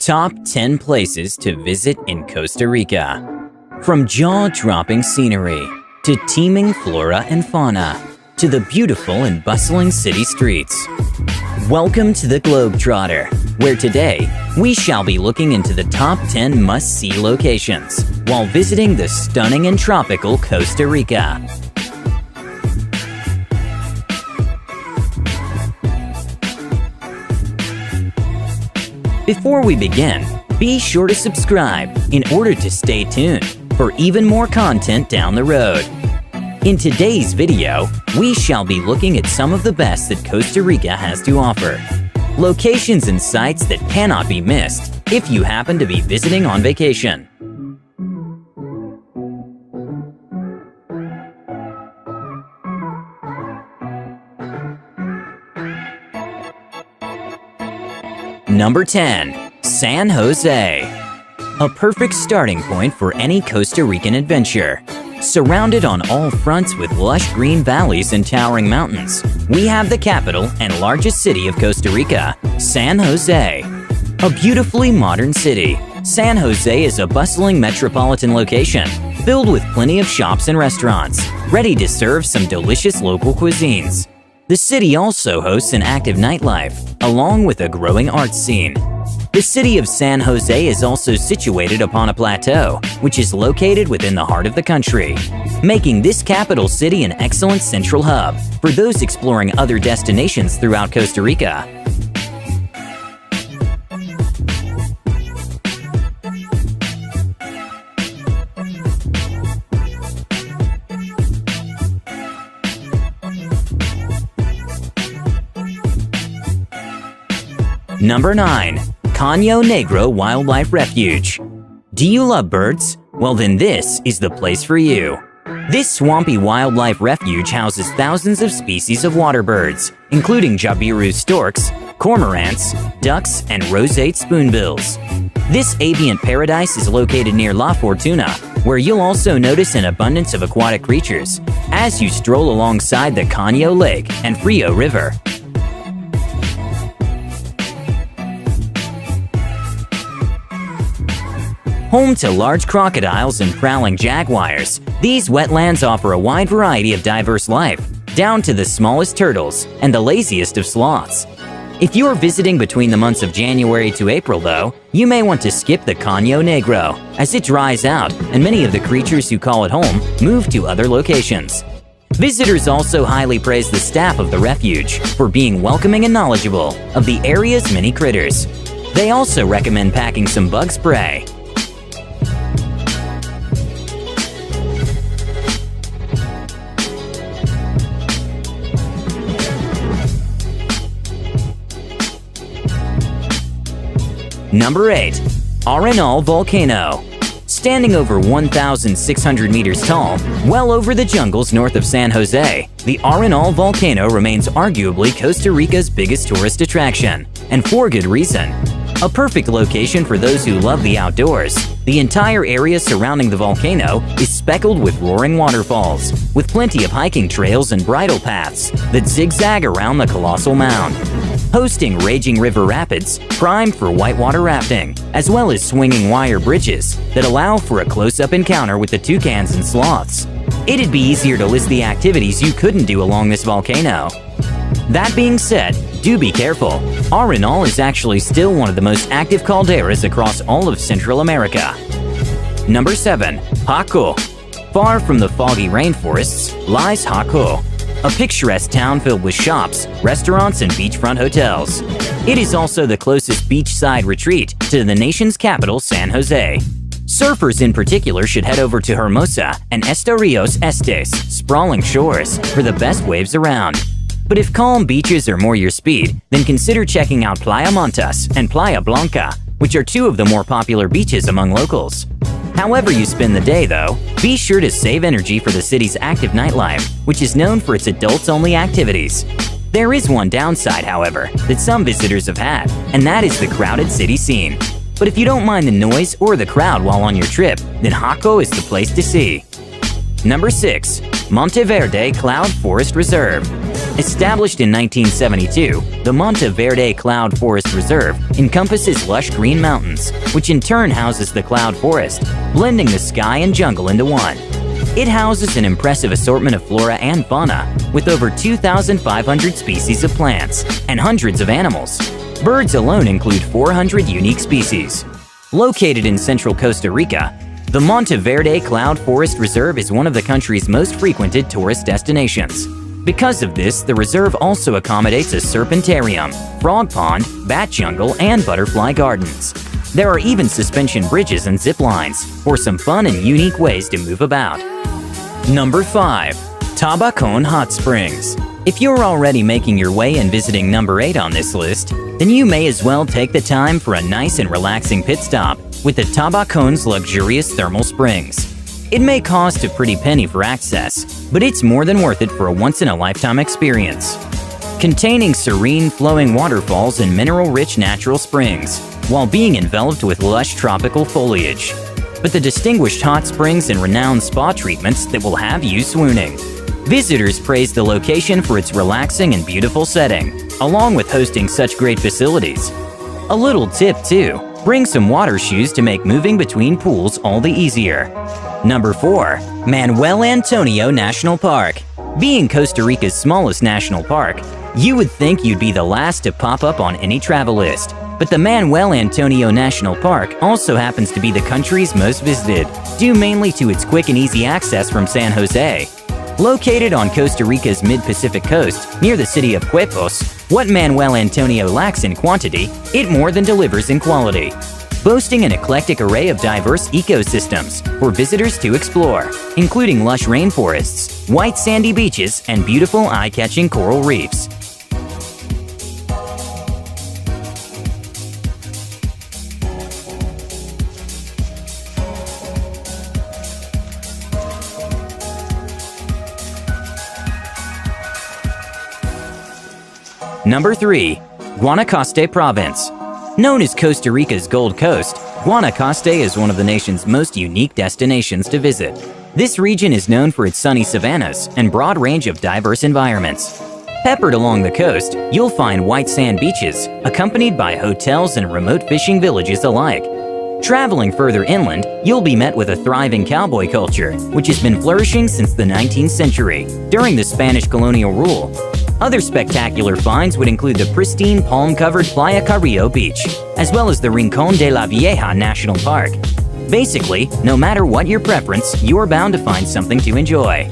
Top 10 places to visit in Costa Rica. From jaw-dropping scenery, to teeming flora and fauna, to the beautiful and bustling city streets. Welcome to the Globetrotter, where today we shall be looking into the top 10 must-see locations while visiting the stunning and tropical Costa Rica. Before we begin, be sure to subscribe in order to stay tuned for even more content down the road. In today's video, we shall be looking at some of the best that Costa Rica has to offer. Locations and sites that cannot be missed if you happen to be visiting on vacation. Number 10. San Jose. A perfect starting point for any Costa Rican adventure. Surrounded on all fronts with lush green valleys and towering mountains, we have the capital and largest city of Costa Rica, San Jose. A beautifully modern city, San Jose is a bustling metropolitan location filled with plenty of shops and restaurants, ready to serve some delicious local cuisines. The city also hosts an active nightlife, along with a growing arts scene. The city of San Jose is also situated upon a plateau, which is located within the heart of the country, making this capital city an excellent central hub for those exploring other destinations throughout Costa Rica. Number 9. Caño Negro Wildlife Refuge. Do you love birds? Well then this is the place for you. This swampy wildlife refuge houses thousands of species of water birds, including jabiru storks, cormorants, ducks, and roseate spoonbills. This avian paradise is located near La Fortuna, where you'll also notice an abundance of aquatic creatures as you stroll alongside the Caño Lake and Frio River. Home to large crocodiles and prowling jaguars, these wetlands offer a wide variety of diverse life, down to the smallest turtles and the laziest of sloths. If you're visiting between the months of January to April though, you may want to skip the Caño Negro, as it dries out and many of the creatures who call it home move to other locations. Visitors also highly praise the staff of the refuge for being welcoming and knowledgeable of the area's many critters. They also recommend packing some bug spray. Number 8. Arenal Volcano. Standing over 1,600 meters tall, well over the jungles north of San Jose, the Arenal Volcano remains arguably Costa Rica's biggest tourist attraction, and for good reason. A perfect location for those who love the outdoors, the entire area surrounding the volcano is speckled with roaring waterfalls, with plenty of hiking trails and bridle paths that zigzag around the colossal mound. Hosting raging river rapids, primed for whitewater rafting, as well as swinging wire bridges that allow for a close-up encounter with the toucans and sloths. It'd be easier to list the activities you couldn't do along this volcano. That being said, do be careful. Arenal is actually still one of the most active calderas across all of Central America. Number 7. Jaco. Far from the foggy rainforests lies Jaco, a picturesque town filled with shops, restaurants, and beachfront hotels. It is also the closest beachside retreat to the nation's capital, San Jose. Surfers in particular should head over to Hermosa and Estorrillos Estes, sprawling shores, for the best waves around. But if calm beaches are more your speed, then consider checking out Playa Montas and Playa Blanca, which are two of the more popular beaches among locals. However you spend the day though, be sure to save energy for the city's active nightlife, which is known for its adults-only activities. There is one downside, however, that some visitors have had, and that is the crowded city scene. But if you don't mind the noise or the crowd while on your trip, then Jaco is the place to see. Number 6. Monteverde Cloud Forest Reserve. Established in 1972, the Monte Verde Cloud Forest Reserve encompasses lush green mountains, which in turn houses the cloud forest, blending the sky and jungle into one. It houses an impressive assortment of flora and fauna, with over 2,500 species of plants and hundreds of animals. Birds alone include 400 unique species. Located in central Costa Rica, the Monte Verde Cloud Forest Reserve is one of the country's most frequented tourist destinations. Because of this, the reserve also accommodates a serpentarium, frog pond, bat jungle, and butterfly gardens. There are even suspension bridges and zip lines for some fun and unique ways to move about. Number 5. Tabacon Hot Springs. If you're already making your way and visiting number 8 on this list, then you may as well take the time for a nice and relaxing pit stop with the Tabacon's luxurious thermal springs. It may cost a pretty penny for access, but it's more than worth it for a once-in-a-lifetime experience. Containing serene flowing waterfalls and mineral-rich natural springs, while being enveloped with lush tropical foliage. But the distinguished hot springs and renowned spa treatments that will have you swooning. Visitors praise the location for its relaxing and beautiful setting, along with hosting such great facilities. A little tip too, bring some water shoes to make moving between pools all the easier. Number 4. Manuel Antonio National Park. Being Costa Rica's smallest national park, you would think you'd be the last to pop up on any travel list. But the Manuel Antonio National Park also happens to be the country's most visited, due mainly to its quick and easy access from San Jose. Located on Costa Rica's mid-Pacific coast, near the city of Quepos, what Manuel Antonio lacks in quantity, it more than delivers in quality. Boasting an eclectic array of diverse ecosystems for visitors to explore, including lush rainforests, white sandy beaches, and beautiful eye-catching coral reefs. Number 3. Guanacaste Province. Known as Costa Rica's Gold Coast, Guanacaste is one of the nation's most unique destinations to visit. This region is known for its sunny savannas and broad range of diverse environments. Peppered along the coast, you'll find white sand beaches, accompanied by hotels and remote fishing villages alike. Traveling further inland, you'll be met with a thriving cowboy culture, which has been flourishing since the 19th century, during the Spanish colonial rule. Other spectacular finds would include the pristine palm-covered Playa Carrillo Beach, as well as the Rincón de la Vieja National Park. Basically, no matter what your preference, you're bound to find something to enjoy.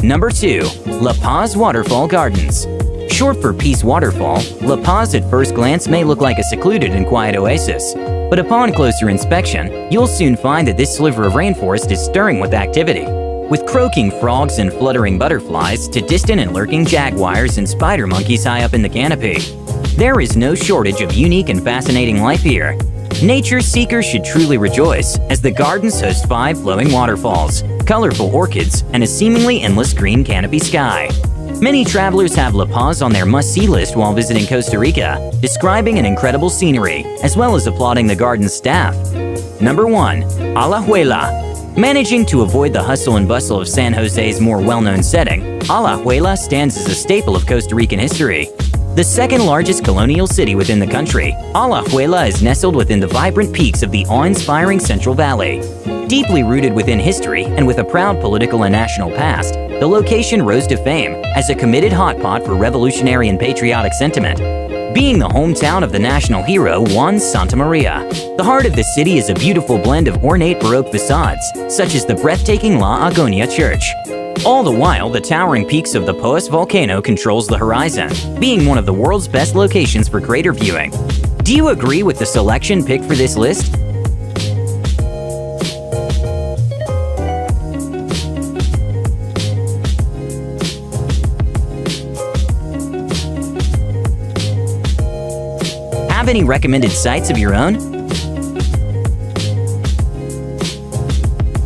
Number 2. La Paz Waterfall Gardens. Short for Peace Waterfall, La Paz at first glance may look like a secluded and quiet oasis, but upon closer inspection, you'll soon find that this sliver of rainforest is stirring with activity. With croaking frogs and fluttering butterflies to distant and lurking jaguars and spider monkeys high up in the canopy, there is no shortage of unique and fascinating life here. Nature seekers should truly rejoice, as the gardens host 5 flowing waterfalls, colorful orchids, and a seemingly endless green canopy sky. Many travelers have La Paz on their must-see list while visiting Costa Rica, describing an incredible scenery, as well as applauding the garden's staff. Number 1. Alajuela. Managing to avoid the hustle and bustle of San Jose's more well-known setting, Alajuela stands as a staple of Costa Rican history. The second largest colonial city within the country, Alajuela is nestled within the vibrant peaks of the awe-inspiring Central Valley. Deeply rooted within history and with a proud political and national past, the location rose to fame as a committed hotpot for revolutionary and patriotic sentiment, being the hometown of the national hero Juan Santamaria. The heart of the city is a beautiful blend of ornate Baroque facades, such as the breathtaking La Agonia Church. All the while, the towering peaks of the Poas volcano controls the horizon, being one of the world's best locations for crater viewing. Do you agree with the selection picked for this list? Have any recommended sites of your own?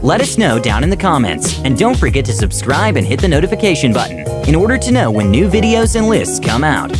Let us know down in the comments, and don't forget to subscribe and hit the notification button in order to know when new videos and lists come out.